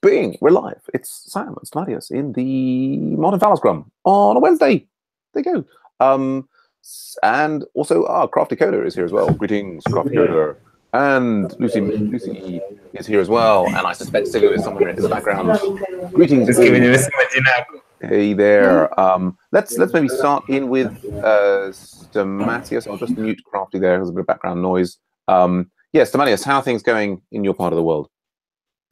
Bing, we're live. It's Sam and Sladius in the Modern Fowler Scrum on a Wednesday. There you go. And also, Crafty Coder is here as well. Greetings, Crafty Coder. And Lucy is here as well. And I suspect Silu is somewhere in the background. Greetings. Hey there. Let's maybe start in with Stamatius. I'll just mute Crafty there. There's a bit of background noise. Stamatius, how are things going in your part of the world?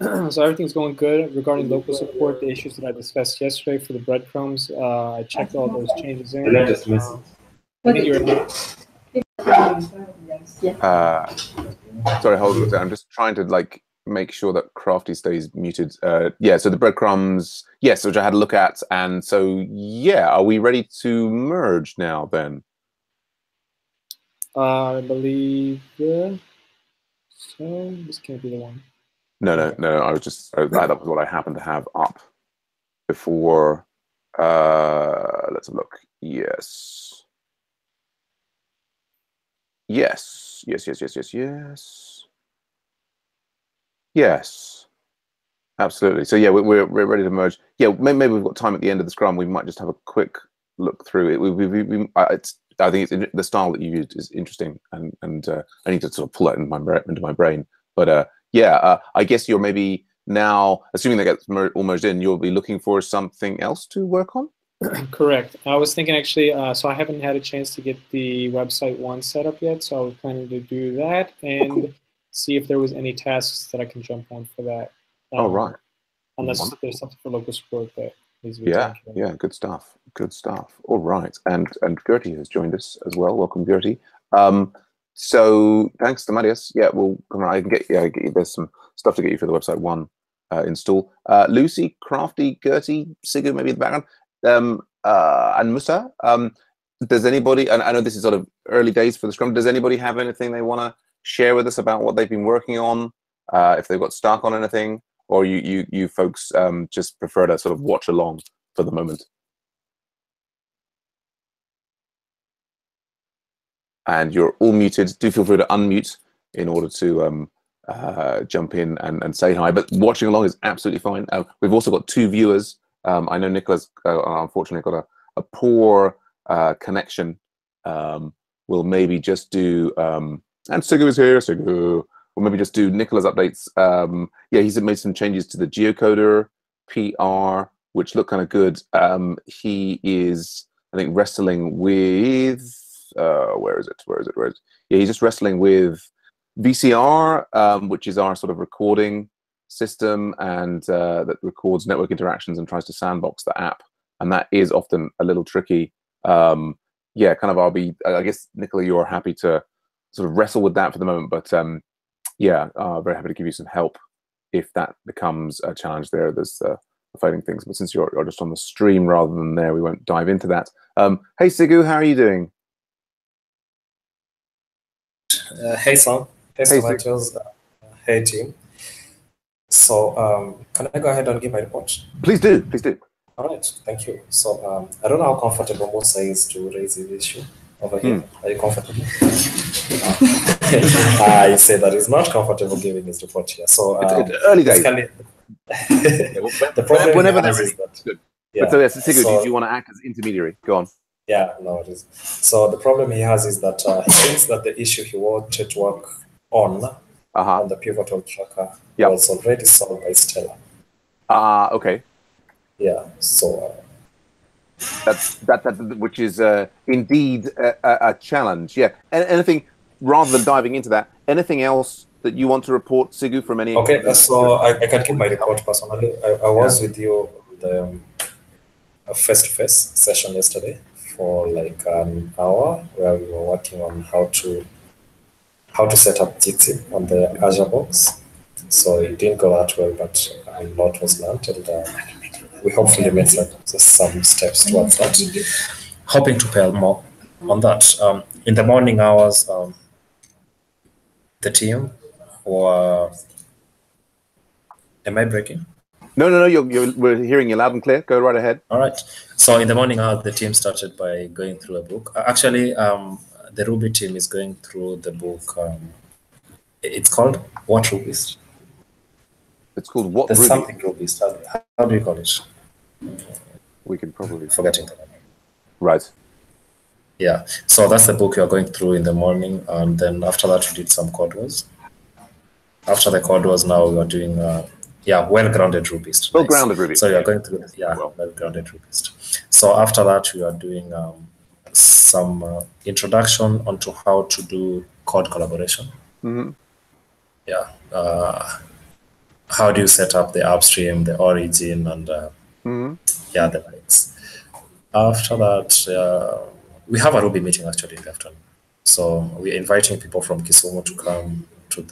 So everything's going good. Regarding local support, the issues that I discussed yesterday for the breadcrumbs, I checked all those changes in. Sorry, hold on a second. I'm just trying to make sure that Crafty stays muted. So the breadcrumbs, yes, which I had a look at, and so are we ready to merge now then? I believe so. This can't be the one. No. I was just that was what I happened to have up before. Let's have a look. Yes, absolutely. So we're ready to merge. Maybe we've got time at the end of the Scrum. We might just have a quick look through it. I think the style that you used is interesting, and I need to sort of pull that into my brain. But I guess you're maybe now, assuming that gets all merged in, you'll be looking for something else to work on? Correct. I was thinking actually, so I haven't had a chance to get the website 1 set up yet, so I was planning to do that and see if there was any tasks that I can jump on for that. Right. Unless there's something for local support that needs to be taken care of. Good stuff. All right. And Gertie has joined us as well. Welcome, Gertie. So thanks to Marius. We'll come around. I can get you. There's some stuff to get you for the website 1 install. Lucy, Crafty, Gertie, Sigu, maybe in the background, and Musa. Does anybody? And I know this is sort of early days for the Scrum. Does anybody have anything they want to share with us about what they've been working on? If they've got stuck on anything, or you folks just prefer to sort of watch along for the moment? And you're all muted. Do feel free to unmute in order to jump in and say hi. But watching along is absolutely fine. We've also got 2 viewers. I know Nicholas, unfortunately, got a poor connection. We'll maybe just do, and Sigu is here. Sigu. We'll maybe just do Nicola's updates. He's made some changes to the geocoder PR, which look kind of good. He is, I think, wrestling with. Where is it? He's just wrestling with VCR, which is our sort of recording system, and that records network interactions and tries to sandbox the app, and that is often a little tricky. I guess, Nicola, you're happy to sort of wrestle with that for the moment, but very happy to give you some help if that becomes a challenge there. There's fighting things, but since you're just on the stream rather than there, we won't dive into that. Hey Sigu, how are you doing? Hey Sam, hey Stamatius, hey team. So can I go ahead and give my report? Please do. All right, thank you. So I don't know how comfortable Musa is to raise this issue over here. Are you comfortable? I say that he's not comfortable giving his report here. So it's early days. The problem whenever there is that. Good. Yeah. But so Sigu, do you want to act as intermediary? Go on. Yeah, no, it is. So the problem he has is that he thinks that the issue he wanted to work on the pivotal tracker was already solved by Stella. Okay. Yeah. So that's which is indeed a challenge. Yeah. Anything rather than diving into that? Anything else that you want to report, Sigu, from any? Okay. So I can give my report personally. I was with you the face-to-face session yesterday for like an hour, where we were working on how to set up Jitsi on the Azure box. So it didn't go that well, but a lot was learned, and we hopefully made some steps towards that. Hoping to pay more on that. In the morning hours, the team were. Am I breaking? No. We're hearing you loud and clear. Go right ahead. All right. So in the morning hours, the team started by going through a book. Actually, the Ruby team is going through the book. It's called What Ruby Is? It's called what? There's Ruby? something Ruby. How do you call it? We can probably Forgetting the name. Right. Yeah. So that's the book you're going through in the morning, and then after that we did some code wars. After the code wars, now we are doing well-grounded Rubist. Well-grounded Ruby. So you're going through well-grounded Rubist. So after that we are doing some introduction onto how to do code collaboration. Mm-hmm. Yeah. How do you set up the upstream, the origin, and the likes. After that, we have a Ruby meeting actually in the afternoon. So we're inviting people from Kisumu to come to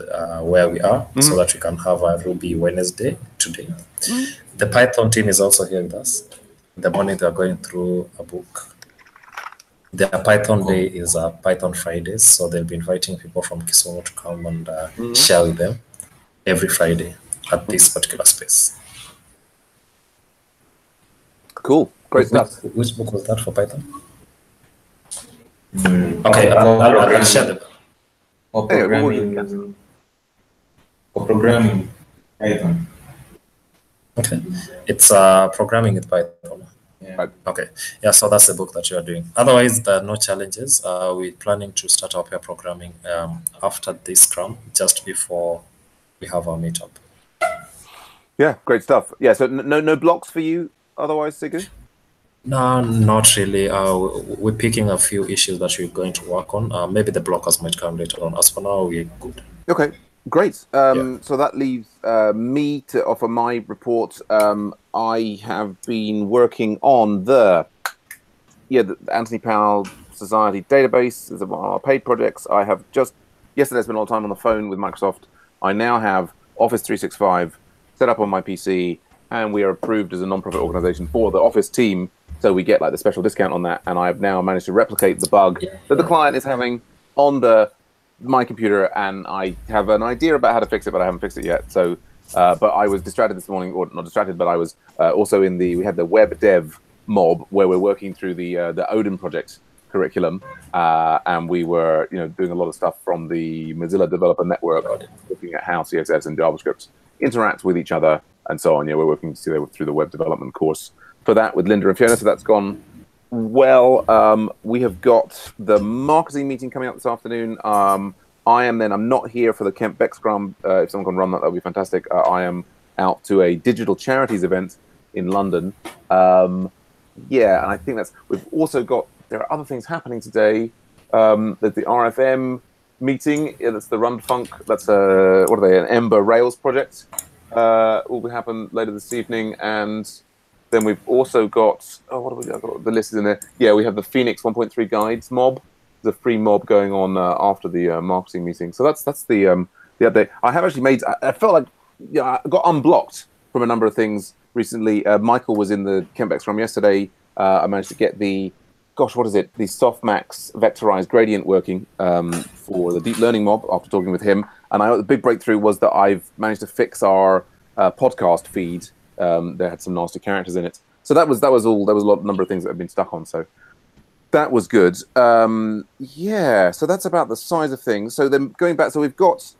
where we are so that we can have a Ruby Wednesday today. The Python team is also here with us. In the morning, they are going through a book. Their Python day is Python Fridays, so they'll be inviting people from Kisumu to come and share with them every Friday at this particular space. Cool, great stuff. Which book was that for Python? Okay, I'll share them. Or programming Python. Okay, it's programming with Python. Yeah. Okay, yeah, so that's the book that you are doing. Otherwise, there are no challenges. We're planning to start our pair programming after this Scrum, just before we have our meetup. Yeah, great stuff. Yeah, so no blocks for you otherwise, Sigu? No, not really. We're picking a few issues that we're going to work on. Maybe the blockers might come later on. As for now, we're good. Okay, great. So that leaves me to offer my report. I have been working on the Anthony Powell Society database. It's one of our paid projects. I have just yesterday spent a lot of time on the phone with Microsoft. I now have Office 365 set up on my PC, and we are approved as a non-profit organization for the Office team. So we get like the special discount on that, and I've now managed to replicate the bug that the client is having on my computer, and I have an idea about how to fix it, but I haven't fixed it yet. So, but I was distracted this morning, or not distracted, but I was also we had the web dev mob where we're working through the Odin project curriculum, and we were doing a lot of stuff from the Mozilla Developer Network, looking at how CSS and JavaScript interact with each other and so on. We're working through the web development course for that with Linda and Fiona, so that's gone well. We have got the marketing meeting coming up this afternoon. I'm not here for the Kemp Beck Scrum. If someone can run that would be fantastic. I am out to a digital charities event in London. And I think we've also got, there are other things happening today. There's the RFM meeting. That's the Run Funk. That's what are they? An Ember Rails project. Will happen later this evening. And then we've also got, what have we got? I've got the list is in there. Yeah, we have the Phoenix 1.3 guides mob, the free mob going on after the marketing meeting. So that's the update. I have actually I felt like I got unblocked from a number of things recently. Michael was in the Kemp Beck Scrum yesterday. I managed to get the softmax vectorized gradient working for the deep learning mob after talking with him. And the big breakthrough was that I've managed to fix our podcast feed. There had some nasty characters in it. So that was all. There was a number of things that have been stuck on. So that was good. So that's about the size of things. So then going back,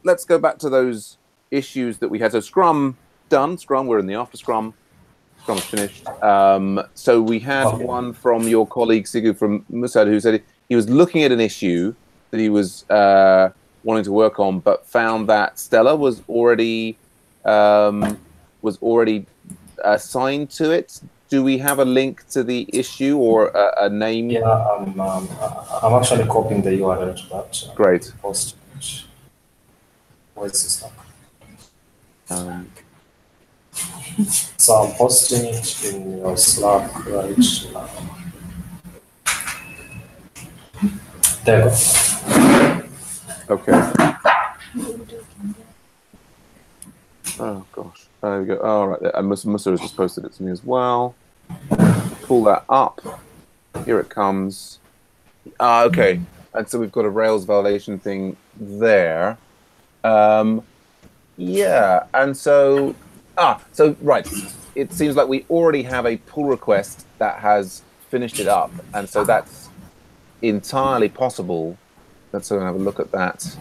let's go back to those issues that we had. So Scrum done. Scrum, we're in the after Scrum. Scrum's finished. So we had one from your colleague Sigu from Musad who said he was looking at an issue that he was wanting to work on, but found that Stella was already assigned to it. Do we have a link to the issue or a name? Yeah, I'm actually copying the URL to that. Great. Post. Where's this now? So I'm posting it in your Slack right now. There you go. Okay. Oh gosh. There we go. Oh, right there. And Musa has just posted it to me as well. Pull that up. Here it comes. Okay. And so we've got a Rails validation thing there. And so right. It seems like we already have a pull request that has finished it up, and so that's entirely possible. Let's have a look at that.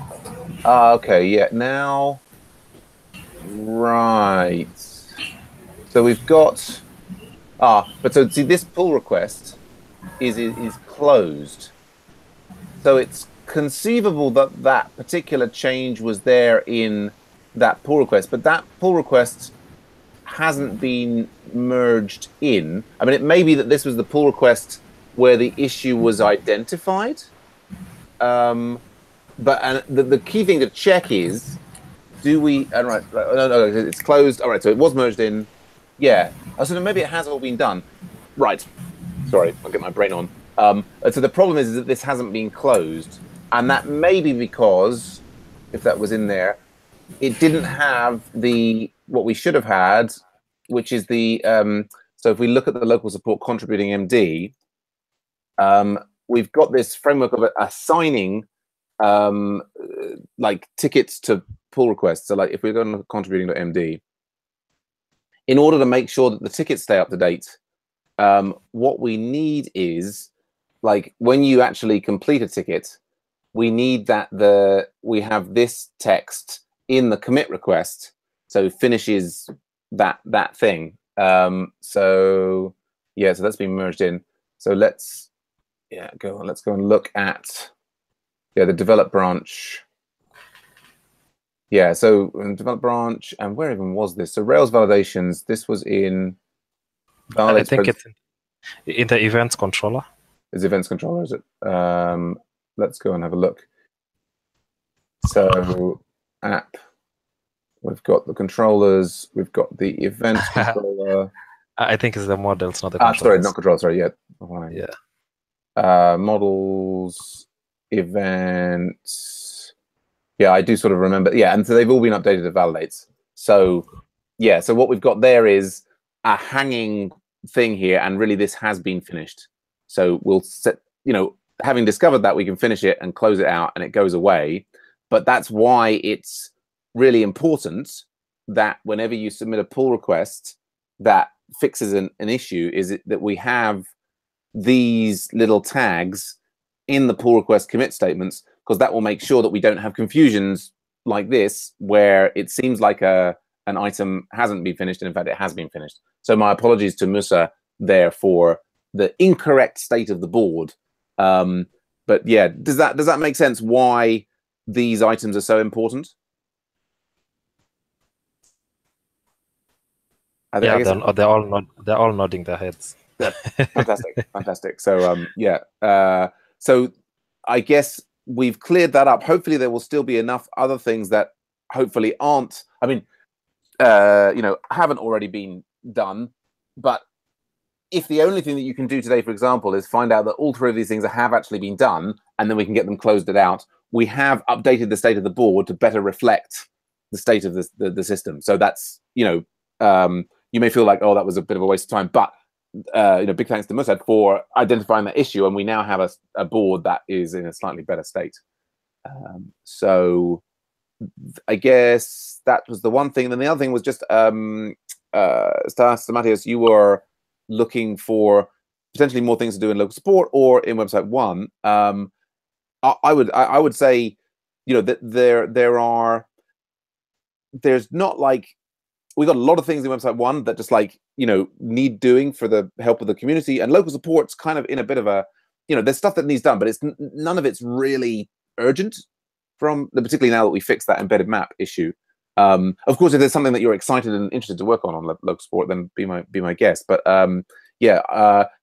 Okay. Yeah. Now. Right. Right. So we've got but so see this pull request is closed. So it's conceivable that that particular change was there in that pull request, but that pull request hasn't been merged in. I mean, it may be that this was the pull request where the issue was identified. But the key thing to check is, do we? Right, no, it's closed. All right, so it was merged in. Yeah. So maybe it has all been done. Right. Sorry, I'll get my brain on. So the problem is that this hasn't been closed, and that may be because, if that was in there, it didn't have what we should have had, which is the so if we look at the local support contributing MD, we've got this framework of assigning like tickets to pull requests. So like if we're going to contributing.md, in order to make sure that the tickets stay up to date, what we need is, like, when you actually complete a ticket, we need that we have this text in the commit request, so finishes that thing. So yeah, so that's been merged in. So let's go and look at the develop branch. Yeah, so in develop branch, and where even was this? So Rails validations. This was in. I think it's in the events controller. Is events controller? Is it? Let's go and have a look. So app. We've got the controllers. We've got the events controller. I think it's the models, not the controllers. Sorry, not controller. Sorry, yeah. Yeah. Models, events. Yeah, I do sort of remember. Yeah, and so they've all been updated to validates. So yeah, so what we've got there is a hanging thing here, and really this has been finished. So we'll set, having discovered that, we can finish it and close it out, and it goes away. But that's why it's really important that whenever you submit a pull request that fixes an issue, is that we have these little tags in the pull request commit statements, because that will make sure that we don't have confusions like this, where it seems like an item hasn't been finished, and in fact it has been finished. So my apologies to Musa there for the incorrect state of the board. But yeah, does that make sense why these items are so important? They're all nodding their heads. Yeah, fantastic. So so I guess we've cleared that up. Hopefully there will still be enough other things that hopefully aren't, haven't already been done. But if the only thing that you can do today, for example, is find out that all three of these things have actually been done, and then we can get them closed out, we have updated the state of the board to better reflect the state of the system. So that's, you may feel like, oh, that was a bit of a waste of time, but big thanks to Musad for identifying that issue, and we now have a board that is in a slightly better state. So I guess that was the one thing. And then the other thing was just Stamatis, you were looking for potentially more things to do in local support or in website one. I would say, that there's not like, we got a lot of things in website one that just need doing for the help of the community, and local support's kind of in a bit of a, there's stuff that needs done, but it's none of it's really urgent, particularly now that we fixed that embedded map issue. Of course, if there's something that you're excited and interested to work on local support, then be my guest. But have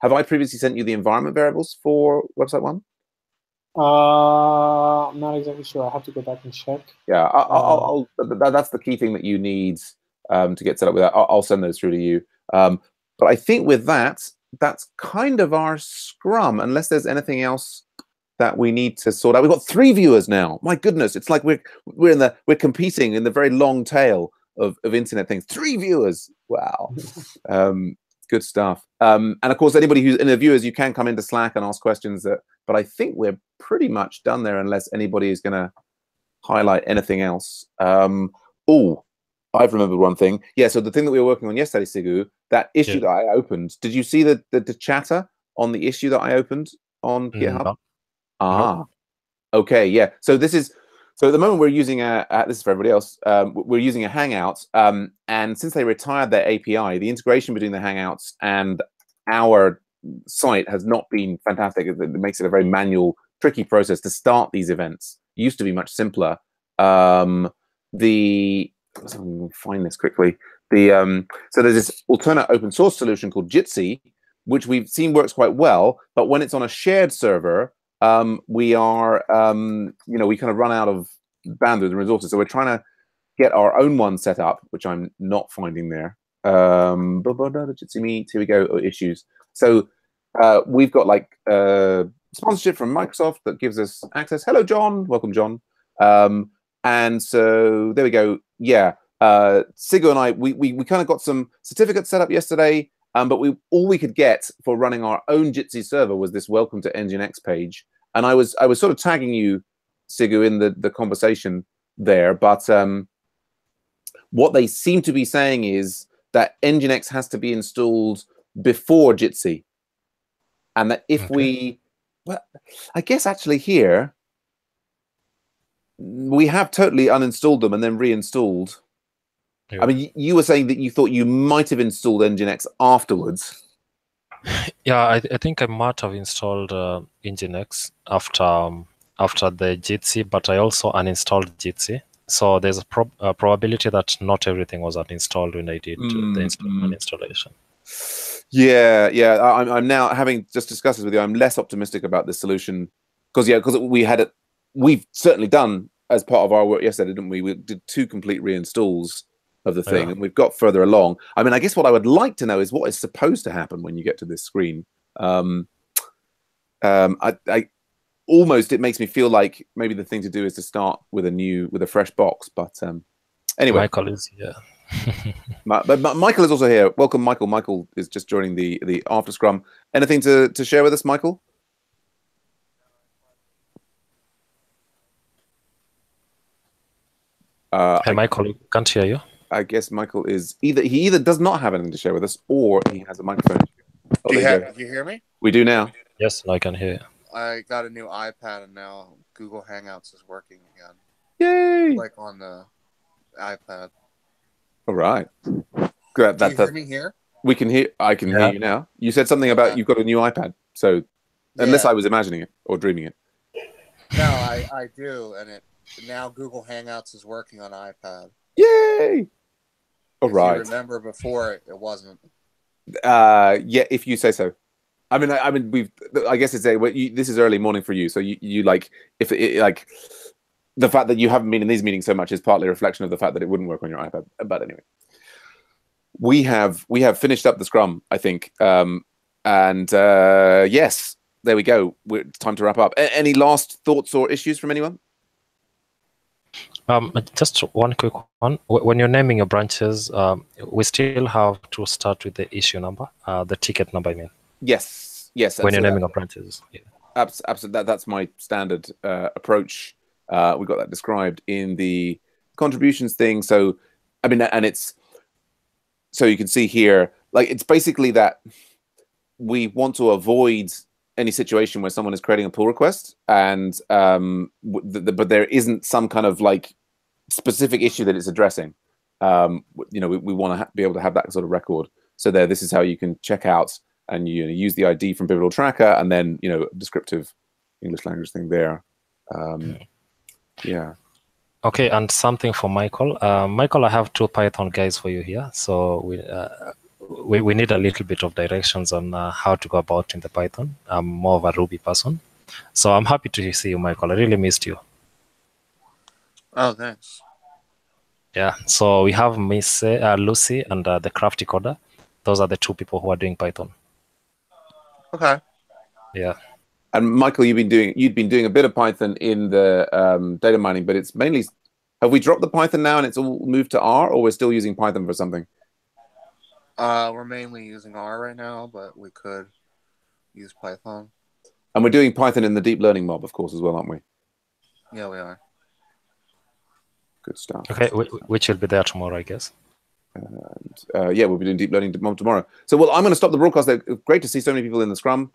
I previously sent you the environment variables for website one? I'm not exactly sure. I have to go back and check. Yeah, that's the key thing that you need to get set up with that. I'll send those through to you. But I think with that, that's kind of our Scrum, unless there's anything else that we need to sort out. We've got 3 viewers now. My goodness, it's like we're competing in the very long tail of internet things. 3 viewers. Wow. Good stuff. And of course, anybody who's in the viewers, you can come into Slack and ask questions. But I think we're pretty much done there, unless anybody is going to highlight anything else. I've remembered one thing. Yeah, so the thing that we were working on yesterday, Sigu, that issue that I opened. Did you see the chatter on the issue that I opened on GitHub? No. Okay, yeah. So this is So at the moment we're using this is for everybody else. We're using a Hangout, and since they retired their API, the integration between the Hangouts and our site has not been fantastic. It makes it a very manual, tricky process to start these events. It used to be much simpler. Find this quickly. So there's this alternate open source solution called Jitsi, which we've seen works quite well, but when it's on a shared server, we are, we kind of run out of bandwidth and resources. So we're trying to get our own one set up, which I'm not finding there. Jitsi Meet, here we go, issues. So we've got like sponsorship from Microsoft that gives us access. Hello, John. Welcome, John. And so there we go. Yeah. Sigo and I, we kind of got some certificates set up yesterday. But all we could get for running our own Jitsi server was this welcome to Nginx page. And I was sort of tagging you, Sigu, in the conversation there. But what they seem to be saying is that Nginx has to be installed before Jitsi. And that if well, I guess actually here, we have totally uninstalled them and then reinstalled. Yeah. I mean, you were saying that you thought you might have installed Nginx afterwards. Yeah, I think I might have installed Nginx after the Jitsi, but I also uninstalled Jitsi. So there's a probability that not everything was uninstalled when I did the uninstallation. Yeah. I'm now, having just discussed this with you, I'm less optimistic about this solution because we've certainly done as part of our work yesterday, didn't we? We did 2 complete reinstalls of the thing, and we've got further along. I mean, I guess what I would like to know is what is supposed to happen when you get to this screen. I almost, it makes me feel like maybe the thing to do is to start with a fresh box. But anyway, Michael is here. but Michael is also here. Welcome, Michael. Michael is just joining the after Scrum. Anything to share with us, Michael? Hey, Michael, can't hear you. I guess Michael is he either does not have anything to share with us, or he has a microphone. Do you hear me? We do now. Yes, I can hear you. I got a new iPad, and now Google Hangouts is working again. Yay! Like on the iPad. All right. Good. Can you hear me here? We can hear. I can hear you now. You said something about you've got a new iPad. So, unless I was imagining it or dreaming it. No, I do, and now Google Hangouts is working on iPad. Yay! All right. You remember before it wasn't. Yeah, if you say so. I mean, I guess it's this is early morning for you, so you like like the fact that you haven't been in these meetings so much is partly a reflection of the fact that it wouldn't work on your iPad. But anyway, we have finished up the Scrum, I think, and yes, there we go. It's time to wrap up. Any last thoughts or issues from anyone? Just one quick one. When you're naming your branches, we still have to start with the issue number, the ticket number, I mean. Yes. When you're naming your branches. Yeah. Absolutely. That's my standard approach. We got that described in the contributions thing. So, I mean, and it's, so you can see here, like, it's basically that we want to avoid any situation where someone is creating a pull request and but there isn't some kind of like specific issue that it's addressing. We want to be able to have that sort of record. So this is how you can check out and use the ID from Pivotal Tracker, and then descriptive English language thing there. Yeah. Okay, and something for Michael. Michael, I have 2 Python guys for you here. So we need a little bit of directions on how to go about in the Python. I'm more of a Ruby person. So I'm happy to see you, Michael. I really missed you. Oh, thanks. Yeah, so we have Miss Lucy and the Crafty Coder. Those are the 2 people who are doing Python. Okay. Yeah. And Michael, you'd been doing a bit of Python in the data mining, but it's mainly, have we dropped the Python now and it's all moved to R, or we're still using Python for something? We're mainly using R right now, but we could use Python. And we're doing Python in the deep learning mob, of course, as well, aren't we? Yeah, we are. Good stuff. Okay, which will be there tomorrow, I guess. And, yeah, we'll be doing deep learning mob tomorrow. So, well, I'm going to stop the broadcast there. Great to see so many people in the Scrum.